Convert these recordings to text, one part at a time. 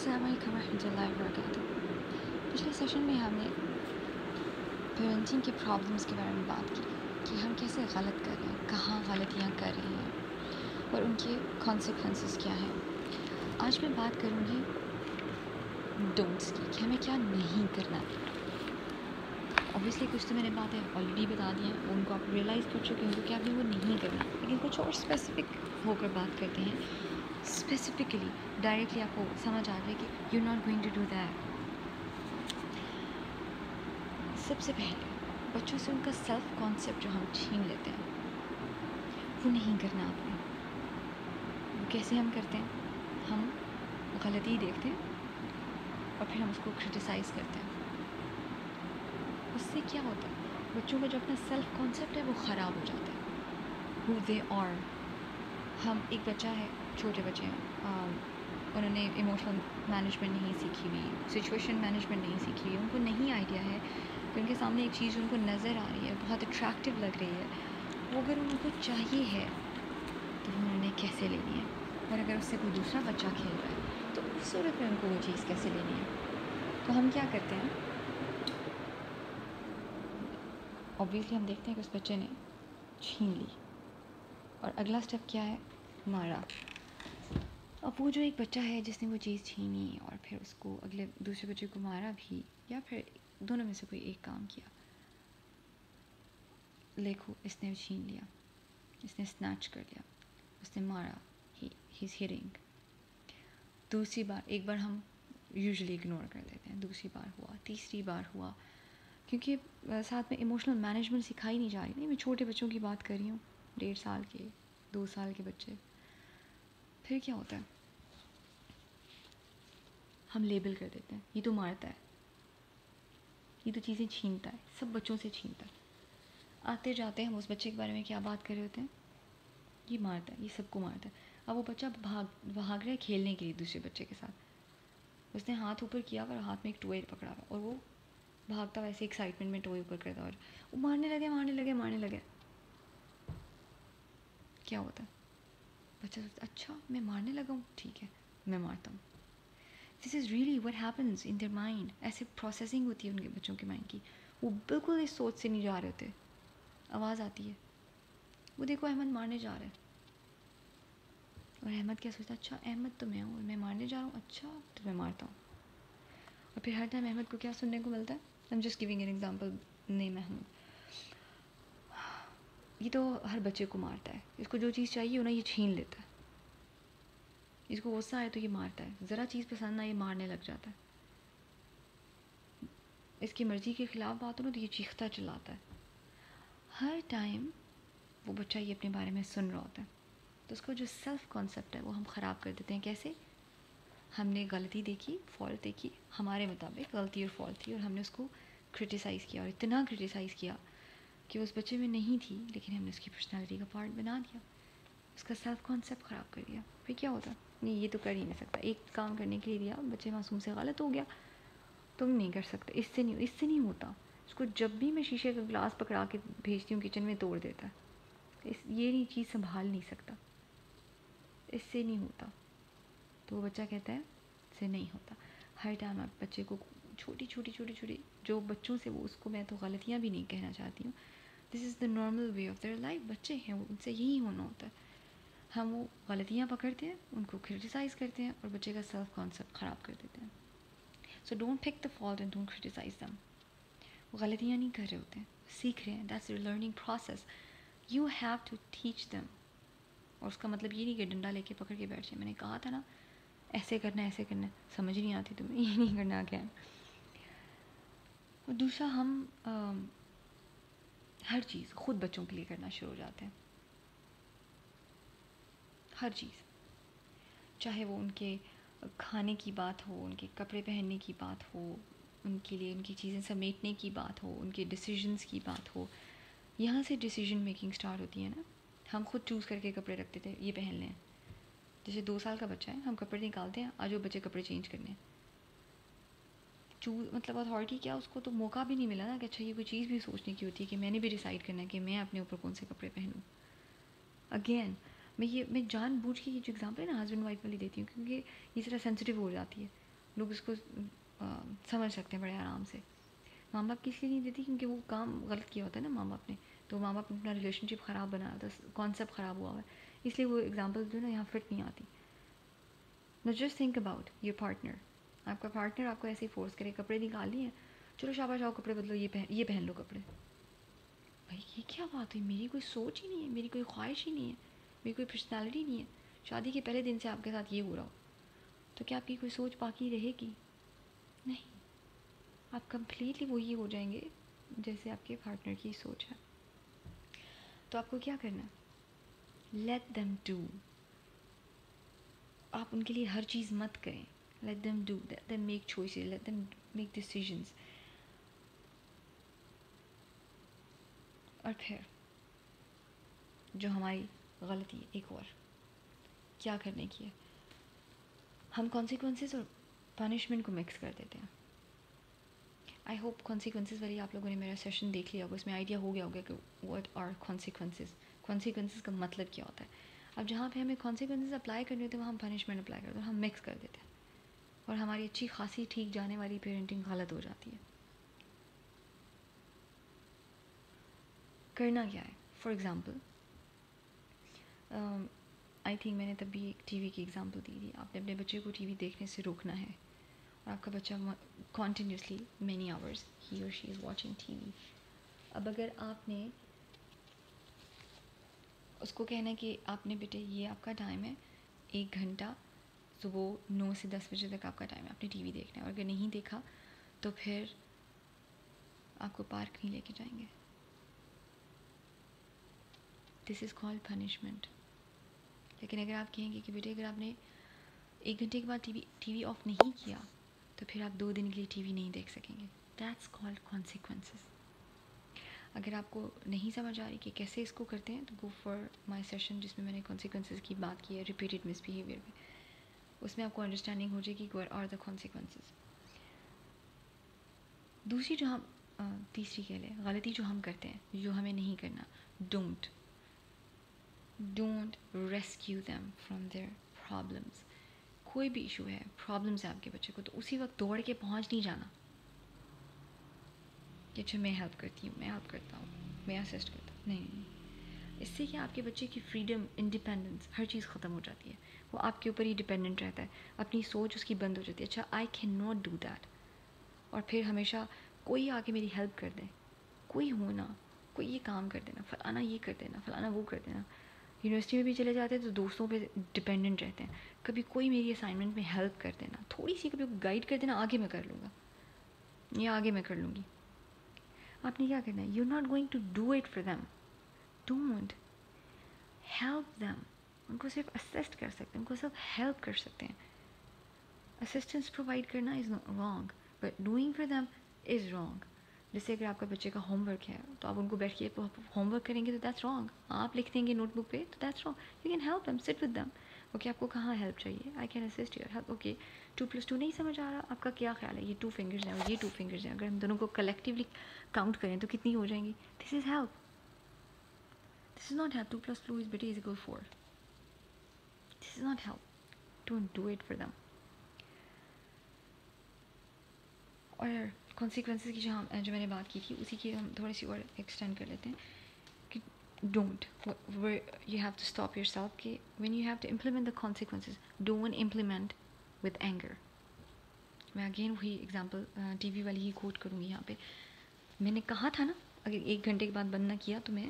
السلام علیکم ورحمۃ اللہ وبرکاتہ. پچھلے سیشن میں ہم نے پیرنٹنگ کے پرابلمس کے بارے میں بات کی کہ ہم کیسے غلط کر رہے ہیں, کہاں غلطیاں کر رہے ہیں اور ان کے کانسیکوینسز کیا ہیں. آج میں بات کروں گی ڈونٹس کی, کہ ہمیں کیا نہیں کرنا. اوبیسلی کچھ تو میں نے باتیں آلریڈی بتا دی ہیں, ان کو آپ ریئلائز کر چکے ہوں کہ ہمیں وہ نہیں کرنا, لیکن کچھ اور اسپیسیفک ہو کر بات کرتے ہیں. اسپیسیفکلی ڈائریکٹلی آپ کو سمجھ آ جائے کہ you not going to do that. سب سے پہلے بچوں سے ان کا سیلف کانسیپٹ جو ہم چھین لیتے ہیں وہ نہیں کرنا آپ نے. وہ کیسے ہم کرتے ہیں؟ ہم غلطی دیکھتے ہیں اور پھر ہم اس کو کرٹیسائز کرتے ہیں. اس سے کیا ہوتا ہے, بچوں کا جو اپنا سیلف کانسیپٹ ہے وہ خراب ہو جاتا ہے. ہو دے آر. ہم ایک بچہ ہے, چھوٹے بچے ہیں, انہوں نے ایموشنل مینجمنٹ نہیں سیکھی ہوئی, سچویشن مینجمنٹ نہیں سیکھی ہوئی, ان کو نہیں آئیڈیا ہے کہ ان کے سامنے ایک چیز ان کو نظر آ رہی ہے, بہت اٹریکٹیو لگ رہی ہے, وہ اگر ان کو چاہیے ہے تو وہ انہوں نے کیسے لینی ہے, اور اگر اس سے کوئی دوسرا بچہ کھیل رہا ہے تو اس صورت میں ان کو وہ چیز کیسے لینی ہے. تو ہم کیا کرتے ہیں, اوبویسلی ہم دیکھتے ہیں کہ اس بچے نے چھین لی اور اگلا اسٹیپ کیا ہے, مارا. اب وہ جو ایک بچہ ہے جس نے وہ چیز چھینی اور پھر اس کو اگلے دوسرے بچے کو مارا بھی, یا پھر دونوں میں سے کوئی ایک کام کیا, دیکھو اس نے چھین لیا, اس نے اسنیچ کر لیا, اس نے مارا, ہی از ہیرنگ. دوسری بار, ایک بار ہم یوزلی اگنور کر دیتے ہیں, دوسری بار ہوا, تیسری بار ہوا, کیونکہ ساتھ میں ایموشنل مینجمنٹ سکھائی نہیں جا رہی. نہیں, میں چھوٹے بچوں کی بات کر رہی ہوں, 1.5 سال کے, 2 سال کے بچے. پھر کیا ہوتا ہے, ہم لیبل کر دیتے ہیں, یہ تو مارتا ہے, یہ تو چیزیں چھینتا ہے, سب بچوں سے چھینتا ہے. آتے جاتے ہم اس بچے کے بارے میں کیا بات کر رہے ہوتے ہیں, یہ مارتا ہے, یہ سب کو مارتا ہے. اب وہ بچہ بھاگ رہا ہے کھیلنے کے لیے دوسرے بچے کے ساتھ, اس نے ہاتھ اوپر کیا اور ہاتھ میں ایک ٹوئے پکڑا ہوا, اور وہ بھاگتا ویسے ایکسائٹمنٹ میں ٹوئے اوپر کرتا, اور وہ مارنے لگے. کیا ہوتا ہے, بچہ سوچتا اچھا میں مارنے لگا ہوں, ٹھیک ہے میں مارتا ہوں. This is really what happens in their mind. ایسے پروسیسنگ ہوتی ہے ان کے بچوں کے مائنڈ کی. وہ بالکل اس سوچ سے نہیں جا رہے ہوتے. آواز آتی ہے, وہ دیکھو احمد مارنے جا رہا ہے, اور احمد کیا سوچتا ہے, اچھا احمد تو میں ہوں, میں مارنے جا رہا ہوں, اچھا تو میں مارتا ہوں. اور پھر ہر ٹائم احمد کو کیا سننے کو ملتا ہے, I am just giving an example, name Ahmed. یہ تو ہر بچے کو مارتا ہے, اس کو جو چیز چاہیے ہو نا یہ چھین لیتا ہے, اس کو غصہ آئے تو یہ مارتا ہے, ذرا چیز پسند نہ یہ مارنے لگ جاتا ہے, اس کی مرضی کے خلاف بات ہو نا تو یہ چیختا چلاتا ہے. ہر ٹائم وہ بچہ یہ اپنے بارے میں سن رہا ہوتا ہے, تو اس کا جو سیلف کانسیپٹ ہے وہ ہم خراب کر دیتے ہیں. کیسے؟ ہم نے غلطی دیکھی, فالٹ دیکھی, ہمارے مطابق غلطی اور فالٹ تھی, اور ہم نے اس کو کرٹیسائز کیا, اور اتنا کرٹیسائز کیا کہ اس بچے میں نہیں تھی, لیکن ہم نے اس کی پرسنالٹی کا پارٹ بنا دیا, اس کا سیلف کانسیپٹ خراب کر دیا. پھر کیا ہوتا, نہیں یہ تو کر ہی نہیں سکتا, ایک کام کرنے کے لیے دیا, بچے معصوم سے غلط ہو گیا, تم نہیں کر سکتے, اس سے نہیں ہوتا. اس کو جب بھی میں شیشے کا گلاس پکڑا کے بھیجتی ہوں کچن میں, توڑ دیتا ہے. یہ نہیں چیز سنبھال نہیں سکتا, اس سے نہیں ہوتا. تو وہ بچہ کہتا ہے اس سے نہیں ہوتا. ہر ٹائم آپ بچے کو چھوٹی جو بچوں سے, وہ اس کو میں تو غلطیاں بھی نہیں کہنا چاہتی ہوں, this is the normal way of their life. بچے ہیں وہ, ان سے یہی ہونا ہوتا ہے. ہم وہ غلطیاں پکڑتے ہیں, ان کو کرٹیسائز کرتے ہیں, اور بچے کا سیلف کانسیپٹ خراب کر دیتے ہیں. So don't pick the fault and don't criticise them. وہ غلطیاں نہیں کر رہے ہوتے ہیں, سیکھ رہے ہیں, that's your learning process. You have to teach them. اور اس کا مطلب یہ نہیں کہ ڈنڈا لے کے پکڑ کے بیٹھ جائے. میں نے کہا تھا نا ایسے کرنا ہے, سمجھ نہیں آتی تمہیں, یہ نہیں کرنا کیا. اور دوسرا, ہم ہر چیز خود بچوں کے لیے کرنا شروع ہو جاتے ہیں. ہر چیز, چاہے وہ ان کے کھانے کی بات ہو, ان کے کپڑے پہننے کی بات ہو, ان کے لیے ان کی چیزیں سمیٹنے کی بات ہو, ان کے ڈیسیجنس کی بات ہو. یہاں سے ڈیسیجن میکنگ سٹارٹ ہوتی ہے نا. ہم خود چوز کر کے کپڑے رکھتے تھے, یہ پہن لیں. جیسے 2 سال کا بچہ ہے, ہم کپڑے نکالتے ہیں, آج وہ بچے کپڑے چینج کرنے. مطلب اتھارٹی کیا, اس کو تو موقع بھی نہیں ملا نا کہ اچھا یہ کوئی چیز بھی سوچنے کی ہوتی ہے کہ میں نے بھی ڈیسائیڈ کرنا ہے کہ میں اپنے اوپر کون سے کپڑے پہنوں. اگین میں جان بوجھ کے یہ جو ایگزامپل ہے نا ہسبینڈ وائف والی دیتی ہوں, کیونکہ یہ ذرا سینسٹیو ہو جاتی ہے. لوگ اس کو سمجھ سکتے ہیں بڑے آرام سے. ماں باپ کس لیے نہیں دیتی؟ کیونکہ وہ کام غلط کیا ہوتا ہے نا ماں باپ نے, تو ماں باپ نے اپنا ریلیشن شپ خراب بنایا تھا, کانسیپٹ خراب ہوا ہوا ہے, اس لیے وہ ایگزامپل جو ہے نا یہاں فٹ نہیں آتی. No just think about your partner. آپ کا پارٹنر آپ کو ایسے ہی فورس کرے, کپڑے نکال لیے, چلو شاباش آؤ کپڑے بدلو, یہ پہن لو کپڑے. بھائی یہ کیا بات ہوئی؟ میری کوئی سوچ ہی نہیں ہے, میری کوئی خواہش ہی نہیں ہے, میری کوئی پرسنالٹی نہیں ہے. شادی کے پہلے دن سے آپ کے ساتھ یہ ہو رہا ہو تو کیا آپ کی کوئی سوچ باقی رہے گی؟ نہیں, آپ کمپلیٹلی وہی ہو جائیں گے جیسے آپ کے پارٹنر کی سوچ ہے. تو آپ کو کیا کرنا ہے؟ Late them do. آپ ان کے لیے ہر چیز مت کریں. Late them do, let them make choices, let them make decisions. اور پھر جو ہماری غلطی ہے ایک اور کیا کرنے کی ہے, ہم کانسیکوینسز اور پنشمنٹ کو مکس کر دیتے ہیں. آئی ہوپ کانسیکوینسز والی آپ لوگوں نے میرا سیشن دیکھ لیا ہوگا, اس میں آئیڈیا ہو گیا ہوگا کہ واٹ آر کانسیکوینسز کا مطلب کیا ہوتا ہے. اب جہاں پہ ہمیں کانسیکوینسز اپلائی کرنے ہوتے ہیں وہاں ہم پنشمنٹ اپلائی کرتے ہیں, ہم مکس کر دیتے ہیں, اور ہماری اچھی خاصی ٹھیک جانے والی پیرنٹنگ غلط ہو جاتی ہے. کرنا کیا ہے؟ فار ایگزامپل آئی تھنک میں نے تب بھی ایک ٹی وی کی ایگزامپل دی تھی. آپ نے اپنے بچے کو ٹی وی دیکھنے سے روکنا ہے, اور آپ کا بچہ کنٹینیوسلی مینی آورس ہی اور شی از واچنگ ٹی وی. اب اگر آپ نے اس کو کہنا ہے کہ آپ نے بیٹے یہ آپ کا ٹائم ہے, 1 گھنٹہ صبح 9 سے 10 بجے تک آپ کا ٹائم ہے, آپ نے ٹی وی دیکھنا ہے, اور اگر نہیں دیکھا تو پھر آپ کو پارک نہیں لے کے جائیں گے. دس از کالڈ پنشمنٹ. لیکن اگر آپ کہیں گے کہ بیٹے اگر آپ نے 1 گھنٹے کے بعد ٹی وی آف نہیں کیا تو پھر آپ 2 دن کے لیے ٹی وی نہیں دیکھ سکیں گے, دیٹس کالڈ کانسیکوینسز. اگر آپ کو نہیں سمجھ آ رہی کہ کیسے اس کو کرتے ہیں تو گو فار مائی سیشن جس میں میں نے کانسیکوینسز کی بات کی ہے, ریپیٹیڈ مس بیہیویئر میں. اس میں آپ کو انڈرسٹینڈنگ ہو جائے گی وٹ آر دا کانسیکوینسز. دوسری جو ہم تیسری کہہ لیں غلطی جو ہم کرتے ہیں جو ہمیں نہیں کرنا, don't rescue them from their problems. کوئی بھی ایشو ہے, پرابلمس ہے آپ کے بچے کو, تو اسی وقت دوڑ کے پہنچ نہیں جانا کہ اچھا میں ہیلپ کرتی ہوں, میں ہیلپ کرتا ہوں, میں اسسٹ کرتا ہوں. نہیں, اس سے کیا آپ کے بچے کی فریڈم, انڈیپینڈنس, ہر چیز ختم ہو جاتی ہے. وہ آپ کے اوپر ہی ڈپینڈنٹ رہتا ہے, اپنی سوچ اس کی بند ہو جاتی ہے. اچھا I can not do that, اور پھر ہمیشہ کوئی آ کے میری ہیلپ کر دے, کوئی ہونا, کوئی یہ کام کر دینا, فلانا یہ کر دینا, فلانا وہ کر دینا. یونیورسٹی میں بھی چلے جاتے ہیں تو دوستوں پہ ڈپینڈنٹ رہتے ہیں, کبھی کوئی میری اسائنمنٹ میں ہیلپ کر دینا, تھوڑی سی کبھی گائیڈ کر دینا, آگے میں کر لوں گا یا آگے میں کر لوں گی. آپ نے کیا کرنا ہے؟ You not going to do it for them, don't help them. ان کو صرف اسسٹ کر سکتے ہیں, ان کو صرف ہیلپ کر سکتے ہیں. اسسٹنس پرووائڈ کرنا is wrong, but doing for them is wrong. جیسے اگر آپ کا بچے کا ہوم ورک ہے تو آپ ان کو بیٹھ کے ہوم ورک کریں گے تو دیٹس رانگ. آپ لکھ دیں گے نوٹ بک پہ تو that's wrong. You can help them, sit with them. Okay آپ کو کہاں ہیلپ چاہیے, I can assist your help. Okay 2+2 نہیں سمجھ آ رہا, آپ کا کیا خیال ہے, یہ 2 فنگرز ہیں اور یہ 2 فنگرز ہیں, اگر ہم دونوں کو کلیکٹیولی کاؤنٹ کریں تو کتنی ہو جائیں گی؟ This is help. This is not help. 2+2 is بیٹے is equal 4. This is not help. Don't do it for them. اور کانسیکوینسز کی جو میں نے بات کی تھی اسی کی ہم تھوڑی سی اور ایکسٹینڈ کر لیتے ہیں کہ don't you have to stop yourself کہ when you have to implement the consequences don't implement with anger. میں اگین وہی ایگزامپل ٹی وی والی ہی کوٹ کروں گی یہاں پہ. میں نے کہا تھا نا اگر 1 گھنٹے کے بعد بند نہ کیا تو میں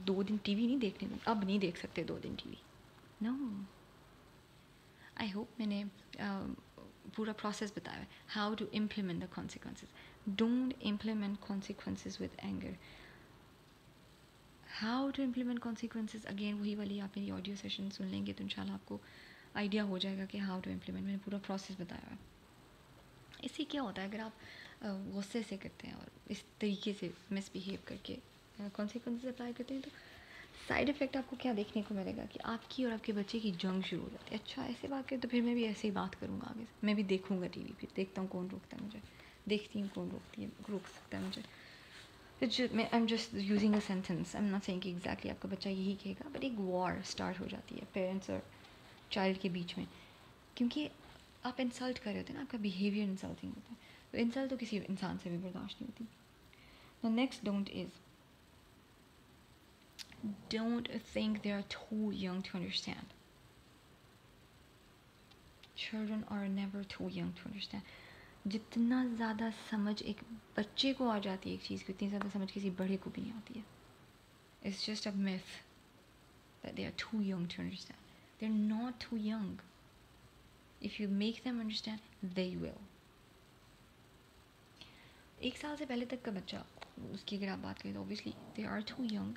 2 دن ٹی وی نہیں دیکھنے دوں. اب نہیں دیکھ سکتے 2 دن T V. Know, I hope میں نے پورا پروسیس بتایا ہے how to implement the consequences. Don't implement consequences with anger. How to implement consequences, again وہی والی آپ میری آڈیو سیشن سن لیں گے تو انشاءاللہ آپ کو آئیڈیا ہو جائے گا کہ ہاؤ ٹو امپلیمنٹ. میں نے پورا پروسیس بتایا ہے. اس سے کیا ہوتا ہے اگر آپ غصے سے کرتے ہیں اور اس طریقے سے مس بیہیو کر کے کانسیکوینسز اپلائی کرتے ہیں تو سائڈ افیکٹ آپ کو کیا دیکھنے کو ملے گا کہ آپ کی اور آپ کے بچے کی جنگ شروع ہو جاتی ہے. اچھا ایسے بات کریں تو پھر میں بھی ایسے ہی بات کروں گا آگے سے, میں بھی دیکھوں گا ٹی وی, پھر دیکھتا ہوں کون روکتا ہے مجھے, دیکھتی ہوں کون روک سکتا ہے مجھے. میں I M just using a sentence, I am not saying کہ ایگزیکٹلی آپ کا بچہ یہی کہے گا, بٹ ایک وار اسٹارٹ ہو جاتی ہے پیرنٹس اور چائلڈ کے بیچ میں. کیونکہ آپ انسلٹ کر رہے ہوتے ہیں نا, آپ کا بیہیویئر انسلٹنگ ہوتا ہے, تو انسلٹ تو کسی انسان سے بھی برداشت نہیں ہوتی. The next don't is, don't think they are too young to understand. Children are never too young to understand. جتنا زیادہ سمجھ ایک بچے کو آ جاتی ہے ایک چیز کی, اتنی زیادہ سمجھ کسی بڑے کو بھی نہیں آتی ہے. It's just a myth that they are too young to understand. They're not too young. If you make them understand, they will. 1 سال سے پہلے تک کا بچہ, اس کی اگر آپ بات کریں تو obviously they are too young.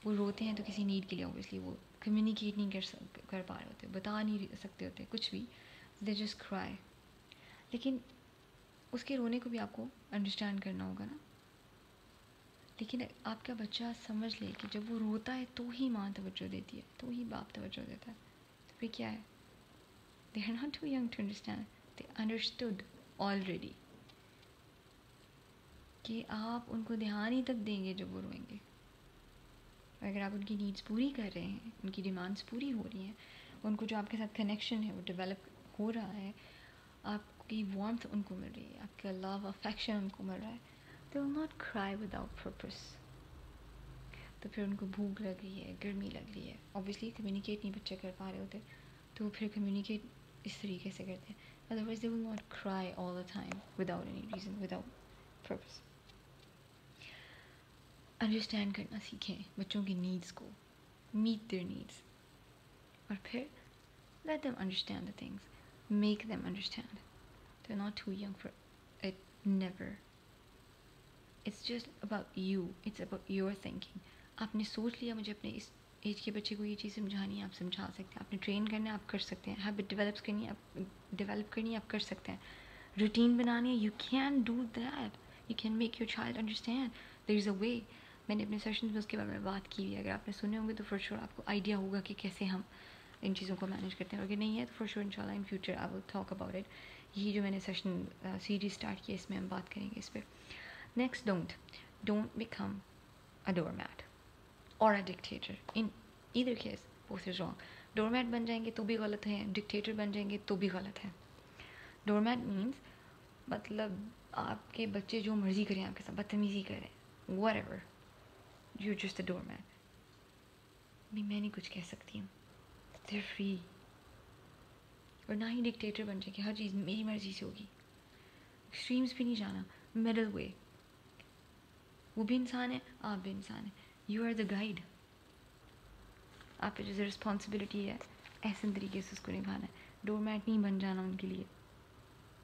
وہ روتے ہیں تو کسی نیڈ کے لیے, obviously وہ کمیونیکیٹ نہیں کر پا رہے ہوتے, بتا نہیں سکتے ہوتے کچھ بھی, they just cry. لیکن اس کے رونے کو بھی آپ کو انڈرسٹینڈ کرنا ہوگا نا. لیکن آپ کا بچہ سمجھ لے کہ جب وہ روتا ہے تو ہی ماں توجہ دیتی ہے, تو ہی باپ توجہ دیتا ہے, تو پھر کیا ہے, they are not too young to understand. They understood already. کہ آپ ان کو دھیان ہی تک دیں گے جب وہ روئیں گے. اگر آپ ان کی نیڈس پوری کر رہے ہیں, ان کی ڈیمانڈس پوری ہو رہی ہیں, ان کو جو آپ کے ساتھ کنیکشن ہے وہ ڈیولپ ہو رہا ہے, آپ کی وارمتھ ان کو مل رہی ہے, آپ کا لو افیکشن ان کو مل رہا ہے, they will not cry without purpose. تو پھر ان کو بھوک لگ رہی ہے, گرمی لگ رہی ہے, obviously کمیونیکیٹ نہیں بچے کر پا رہے ہوتے, تو پھر کمیونیکیٹ اس طریقے سے کرتے ہیں. otherwise they will not cry all the time without any reason, without purpose. Understand کرنا سیکھیں بچوں کی نیڈس کو, میٹ دیئر نیڈس, اور پھر let them understand the things, make them understand. They're not too young for it, never. It's just about you, it's about your thinking. آپ نے سوچ لیا مجھے اپنے اس ایج کے بچے کو یہ چیز سمجھانی ہے, آپ سمجھا سکتے ہیں. آپ نے ٹرین کرنا ہے, آپ کر سکتے ہیں. ہیبٹ ڈیولپ کرنی ہے, آپ کر سکتے ہیں. روٹین بنانی ہے, you can do that. You can make your child understand. There is a way. میں نے اپنے سیشنز میں اس کے بارے میں بات کی ہے, اگر آپ نے سنے ہوں گے تو فور شیور آپ کو آئیڈیا ہوگا کہ کیسے ہم ان چیزوں کو مینیج کرتے ہیں. اور اگر نہیں ہے تو فور شیور انشاءاللہ in future I will talk about it. یہی جو میں نے سیشن سیریز اسٹارٹ کی, اس میں ہم بات کریں گے اس پہ. Next, don't become a doormat or a dictator. In either case, both is wrong. doormat بن جائیں گے تو بھی غلط ہے, dictator بن جائیں گے تو بھی غلط ہے. doormat means مطلب آپ کے بچے جو مرضی کریں, آپ کے ساتھ بدتمیزی کریں, whatever, you're just a doormat. میں نہیں کچھ کہہ سکتی ہوں, they're free. اور نہ ہی ڈکٹیٹر بن جائے کہ ہر چیز میری مرضی سے ہوگی. ایکسٹریمز پہ نہیں جانا, middle way. وہ بھی انسان ہے, آپ بھی انسان ہیں. You are the guide. آپ پہ جو رسپانسبلٹی ہے ایسے طریقے سے اس کو نبھانا ہے. ڈور میٹ نہیں بن جانا ان کے لیے.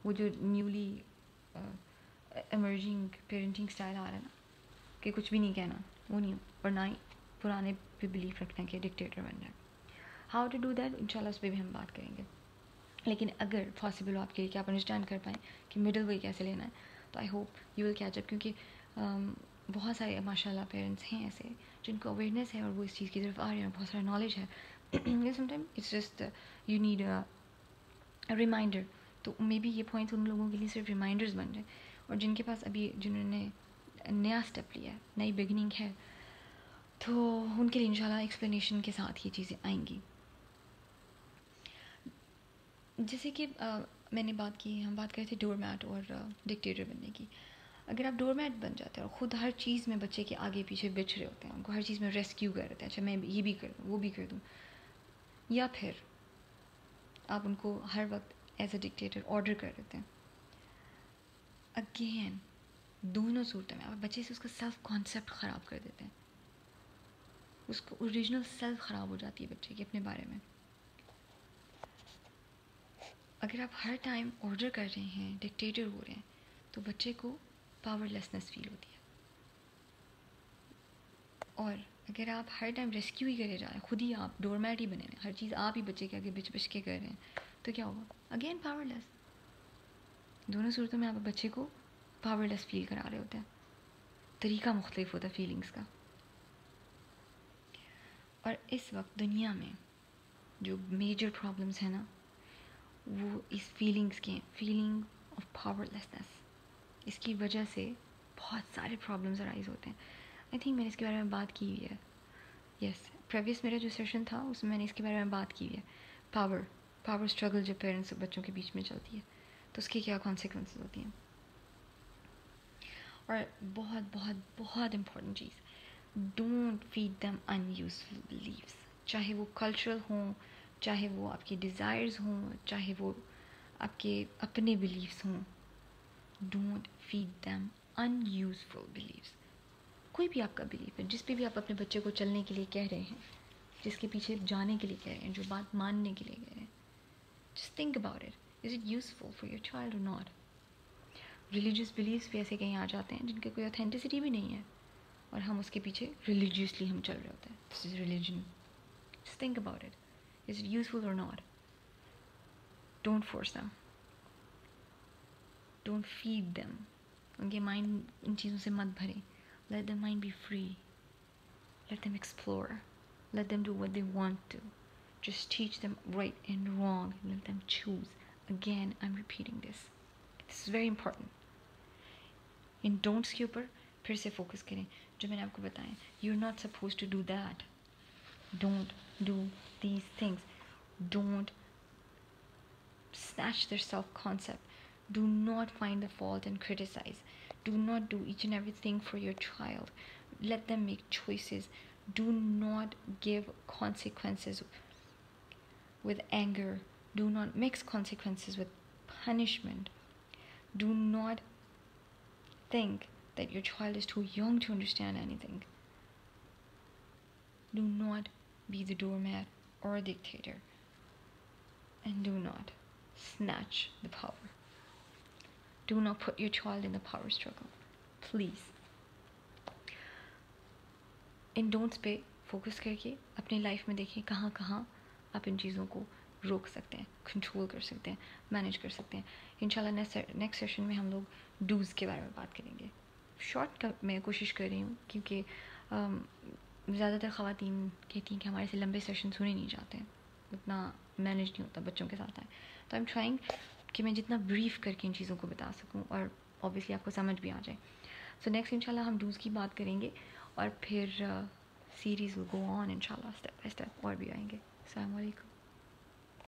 وہ جو نیولی ایمرجنگ پیرنٹنگ اسٹائل آ رہا ہے نا کہ کچھ بھی نہیں کہنا, وہ نہیں ہو, اور نہ ہی پرانے پہ بلیف رکھنا کہ ڈکٹیٹر بن جائے. ہاؤ ٹو ڈو دیٹ, ان شاء اللہ اس پہ بھی ہم بات کریں گے. لیکن اگر پاسبل ہو آپ کے لیے کہ آپ انڈرسٹینڈ کر پائیں کہ مڈل وے کیسے لینا ہے, تو I hope you will catch up. کیونکہ بہت سارے ماشاء اللہ پیرنٹس ہیں ایسے جن کو اویئرنیس ہے اور وہ اس چیز کی طرف آ رہے ہیں, بہت سارا نالج ہے. Some time it's just you need reminder. تو مے بی یہ پوائنٹس ان لوگوں کے لیے صرف ریمائنڈرز بن جائیں, اور جن کے پاس ابھی جنہوں نے نیا اسٹیپ لیا ہے, نئی بگننگ ہے, تو ان کے لیے انشاءاللہ ایکسپلینیشن کے ساتھ یہ چیزیں آئیں گی. جیسے کہ میں نے بات کی, ہم بات کرے تھے ڈور میٹ اور ڈکٹیٹر بننے کی. اگر آپ ڈور میٹ بن جاتے ہیں اور خود ہر چیز میں بچے کے آگے پیچھے بچھ رہے ہوتے ہیں, ان کو ہر چیز میں ریسکیو کر رہے ہیں, اچھا میں یہ بھی کر دوں, وہ بھی کر دوں, یا پھر آپ ان کو ہر وقت ایز اے ڈکٹیٹر آرڈر کر دیتے ہیں, اگین دونوں صورتوں میں آپ بچے سے اس کا سیلف کانسیپٹ خراب کر دیتے ہیں. اس کو اوریجنل سیلف خراب ہو جاتی ہے بچے کی اپنے بارے میں. اگر آپ ہر ٹائم آرڈر کر رہے ہیں, ڈکٹیٹر ہو رہے ہیں, تو بچے کو پاور لیسنس فیل ہوتی ہے. اور اگر آپ ہر ٹائم ریسکیو ہی کرے جا رہے ہیں, خود ہی آپ ڈور میٹ ہی بنے ہیں, ہر چیز آپ ہی بچے کے آگے بچ بچ کے کر رہے ہیں, تو کیا ہوگا, اگین پاور لیس. دونوں صورتوں میں آپ بچے کو پاور لیس فیل کرا رہے ہوتے ہیں. طریقہ مختلف ہوتا ہے فیلنگس کا. اور اس وقت دنیا میں جو میجر پرابلمس ہیں نا, وہ اس فیلنگس کے, فیلنگ آف پاور لیسنس, اس کی وجہ سے بہت سارے پرابلمس ارائز ہوتے ہیں. آئی تھنک میں نے اس کے بارے میں بات کی ہوئی ہے. یس, پریویس میرا جو سیشن تھا اس میں نے اس کے بارے میں بات کی ہوئی ہے. پاور پاور اسٹرگل جو پیرنٹس اور بچوں کے بیچ میں چلتی ہے تو اس کی کیا کانسیکوینسز ہوتی ہیں. اور بہت بہت بہت امپورٹنٹ چیز, don't feed them unuseful beliefs, چاہے وہ کلچرل ہوں, چاہے وہ آپ کی ڈیزائرز ہوں, چاہے وہ آپ کے اپنے بلیفس ہوں. Don't feed them unuseful beliefs. کوئی بھی آپ کا بلیف ہے, جس پہ بھی آپ اپنے بچے کو چلنے کے لیے کہہ رہے ہیں, جس کے پیچھے جانے کے لیے کہہ رہے ہیں, جو بات ماننے کے لیے کہہ رہے ہیں, just think about it. Is it useful for your child or not? Religious beliefs بھی ایسے کہیں آ جاتے ہیں جن کے کوئی اوتھینٹسٹی بھی نہیں ہے, اور ہم اس کے پیچھے ریلیجیسلی ہم چل رہے ہوتے ہیں. This is religion. Just think about it. Is it useful or not? Don't force them, don't feed them. ان کے مائنڈ ان چیزوں سے مت بھریں. Let them mind be free. Let them explore. Let them do what they want to. Just teach them right and wrong. Let them choose. Again I am repeating this. This is very important. ان don'ts کے اوپر پھر سے focus کریں جو میں نے آپ کو بتائیں. You are not suppose to do that. Don't do these things. Don't snatch their self-concept. Do not find the fault and criticize. Do not do each and everything for your child. Let them make choices. Do not give consequences with anger. Do not mix consequences with punishment. Do not think that your child is too young to understand anything. Do not be the doormat or a dictator. And do not snatch the power. Do not put your child in the power struggle. Please. In don'ts پہ focus کر کے اپنی life میں دیکھیں کہاں کہاں آپ ان چیزوں کو روک سکتے ہیں, کنٹرول کر سکتے ہیں, مینیج کر سکتے ہیں. انشاءاللہ نیکسٹ سیشن میں ہم لوگ ڈوز کے بارے میں بات کریں گے. شارٹ میں کوشش کر رہی ہوں کیونکہ زیادہ تر خواتین کہتی ہیں کہ ہمارے سے لمبے سیشن سنے نہیں جاتے ہیں, اتنا مینیج نہیں ہوتا بچوں کے ساتھ آئے. تو آئی ایم ٹرائنگ کہ میں جتنا بریف کر کے ان چیزوں کو بتا سکوں اور اوبیسلی آپ کو سمجھ بھی آ جائے. سو نیکسٹ انشاءاللہ ہم ڈوز کی بات کریں گے, اور پھر سیریز ول گو آن انشاءاللہ اسٹیپ بائی اسٹیپ اور بھی آئیں گے. السلام علیکم.